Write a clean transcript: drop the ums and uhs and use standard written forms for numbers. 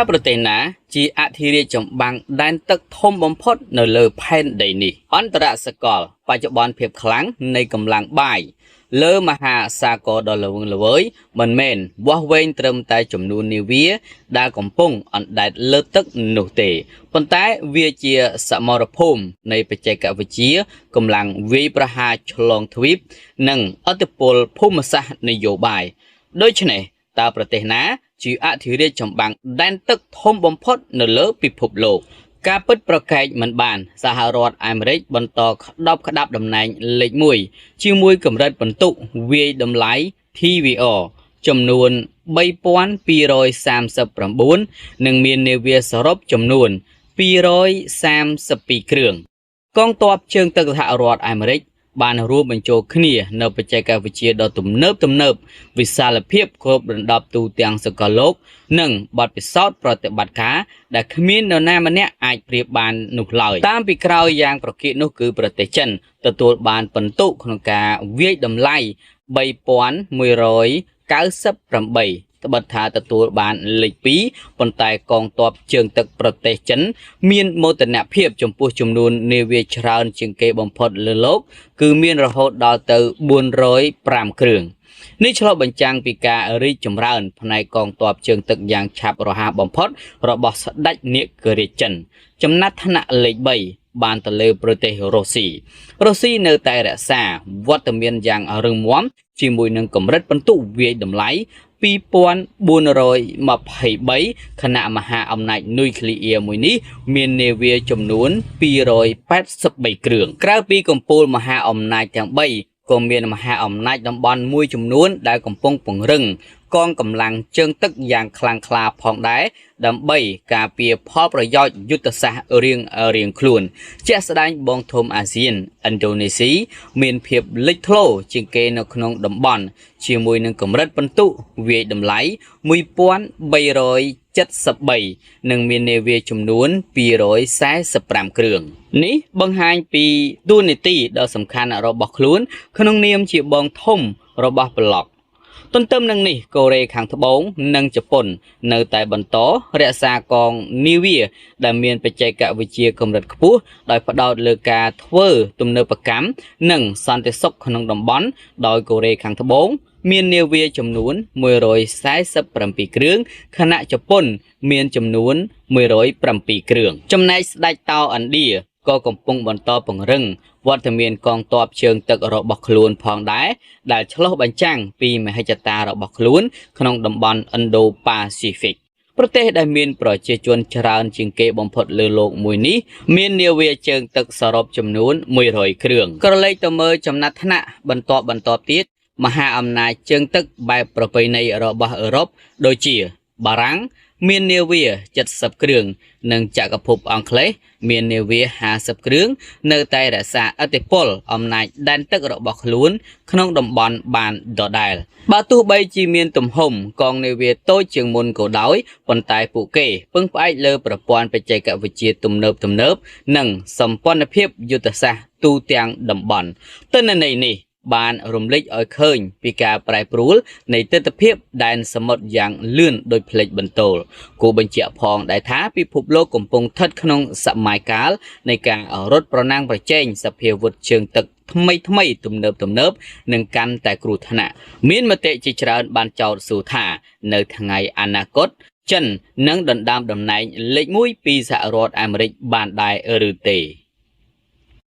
ប្រទេសណាជាអធិរាជចម្បាំងដែនទឹកធំបំផុតនៅលើផែនដីនេះអន្តរសកលបច្ចុប្បន្នភាពខ្លាំងនៃកម្លាំងបាយលើមហាសាគរដ៏ល្វឹងល្វើយមិនមែនវាស់វែងត្រឹមតែចំនួននាវាដែលកំពុងអណ្ដែតលើទឹកនោះទេប៉ុន្តែវាជាសមរភូមិនៃបច្ចេកវិទ្យាកម្លាំងវាយប្រហារឆ្លងទ្វីបនិងឥទ្ធិពលភូមិសាស្ត្រនយោបាយដូច្នេះតើប្រទេសណាជាអធិរាជចម្បាំងដែនទឹកធំបំផុតនៅលើពិភពលោកការពិតប្រកែកមិនបានសហរដ្ឋអាមេរិកបន្តក្តាប់តំណែងលេខ1ជាមួយកម្រិតពិន្ទុវាយតម្លៃ TVR ចំនួន 3239 និងមាននាវាសរុបចំនួន 232 គ្រឿងកងទ័ពជើងទឹកសហរដ្ឋអាមេរិកបានរួមបញ្ចូលគ្នានៅបច្ចេកវិទ្យាដ៏ទំនើបវិសាលភាពគ្រប់រណ្ដាប់ទូទាំងសកលលោកនិងបទពិសោធន៍ប្រតិបត្តិការដែលគ្មាននរណាម្នាក់អាចប្រៀបបាននោះឡើយតាមពីក្រោយយ៉ាងប្រកៀកនោះគឺប្រទេសចិនទទួលបានពិន្ទុក្នុងការវាយតម្លៃ 3198 ត្បិតថាទទួលបានលេខ2ប៉ុន្តែកងទ័ពជើងទឹកប្រទេសចិនមានមោទនភាពចំពោះចំនួននាវាច្រើនជាងគេបំផុតលើលោកគឺមានរហូតដល់ទៅ405គ្រឿងនេះឆ្លុះបញ្ចាំងពីការរីកចម្រើនផ្នែកកងទ័ពជើងទឹកយ៉ាងឆាប់រហ័សបំផុតរបស់ស្ដេចនាគរាជចិនចំណាត់ថ្នាក់លេខ3បានទៅលើប្រទេសរុស្ស៊ីនៅតែរក្សាវត្តមានយ៉ាងរឹងមាំជាមួយនឹងកម្រិតពិន្ទុវាយតម្លៃ 2423 ខណៈមហាអំណាចនុយក្លេអ៊ែរមួយនេះមាននាវាចំនួន 283 គ្រឿងក្រៅពីកំពូលមហាអំណាចទាំង3ក៏មានមហាអំណាចតំបន់មួយចំនួនដែលកំពុងពង្រឹងកងកម្លាំងជើងទឹកយ៉ាងខ្លាំងក្លាផងដែរដើម្បីការពារផលប្រយោជន៍យុទ្ធសាស្ត្ររៀងខ្លួនជាក់ស្ដែងបងធំអាស៊ានឥណ្ឌូនេស៊ីមានភាពលេចធ្លោជាងគេនៅក្នុងតំបន់ជាមួយនឹងកម្រិតពិន្ទុវាយតម្លៃ 1373 និងមាននាវាចំនួន 245 គ្រឿងនេះបង្ហាញពីតួនាទីដ៏សំខាន់របស់ខ្លួនក្នុងនាមជាបងធំរបស់ប្លុកទន្ទឹមនឹងនេះកូរ៉េខាងត្បូងនិងជប៉ុននៅតែបន្តរក្សាកងនាវាដែលមានបច្ចេកវិទ្យាកម្រិតខ្ពស់ដោយផ្ដោតលើការធ្វើទំនើបកម្មនិងសន្តិសុខក្នុងតំបន់ដោយកូរ៉េខាងត្បូងមាននាវាចំនួន 147 គ្រឿងខណៈជប៉ុនមានចំនួន 107 គ្រឿងចំណែកស្ដេចតោឥណ្ឌាក៏កំពុងបន្តពង្រឹងវត្តមានកងទ័ពជើងទឹករបស់ខ្លួនផងដែរដែលឆ្លុះបញ្ចាំងពីមហិច្ឆតារបស់ខ្លួនក្នុងតំបន់ Indo-Pacific ប្រទេសដែលមានប្រជាជនច្រើនជាងគេបំផុតលើលោកមួយនេះមាននាវាជើងទឹកសរុបចំនួន 100 គ្រឿងក្រឡេកទៅមើលចំណាត់ថ្នាក់បន្តទៀតមហាអំណាចជើងទឹកបែបប្រពៃណីរបស់អឺរ៉ុបដូចជាបារាំងមាននាវា70គ្រឿងនិងចក្រភពអង់គ្លេសមាននាវា50គ្រឿងនៅតែរក្សាឥទ្ធិពលអំណាចដែនទឹករបស់ខ្លួនក្នុងតំបន់បានដដែលបើទោះបីជាមានទំហំកងនាវាតូចជាងមុនក៏ដោយប៉ុន្តែពួកគេពឹងផ្អែកលើប្រព័ន្ធបច្ចេកវិទ្យាទំនើបនិងសម្ព័ន្ធភាពយុទ្ធសាស្ត្រទូទាំងតំបន់ទិន្នន័យនេះបានរំលេចឲ្យឃើញពីការប្រែប្រួលនៃទិដ្ឋភាពដែនសមុទ្រយ៉ាងលឿនដោយផ្លេចបន្ទោលគួរបញ្ជាក់ផងដែរថាពិភពលោកកំពុងស្ថិតក្នុងសម័យកាលនៃការរត់ប្រណាំងប្រជែងសភាវុធជើងទឹកថ្មីទំនើបនិងកាន់តែគ្រោះថ្នាក់មានមតិជាច្រើនបានចោទសួរថានៅថ្ងៃអនាគតចិននឹងដណ្ដើមតំណែងលេខ1ពីសហរដ្ឋអាមេរិកបានដែរឬទេ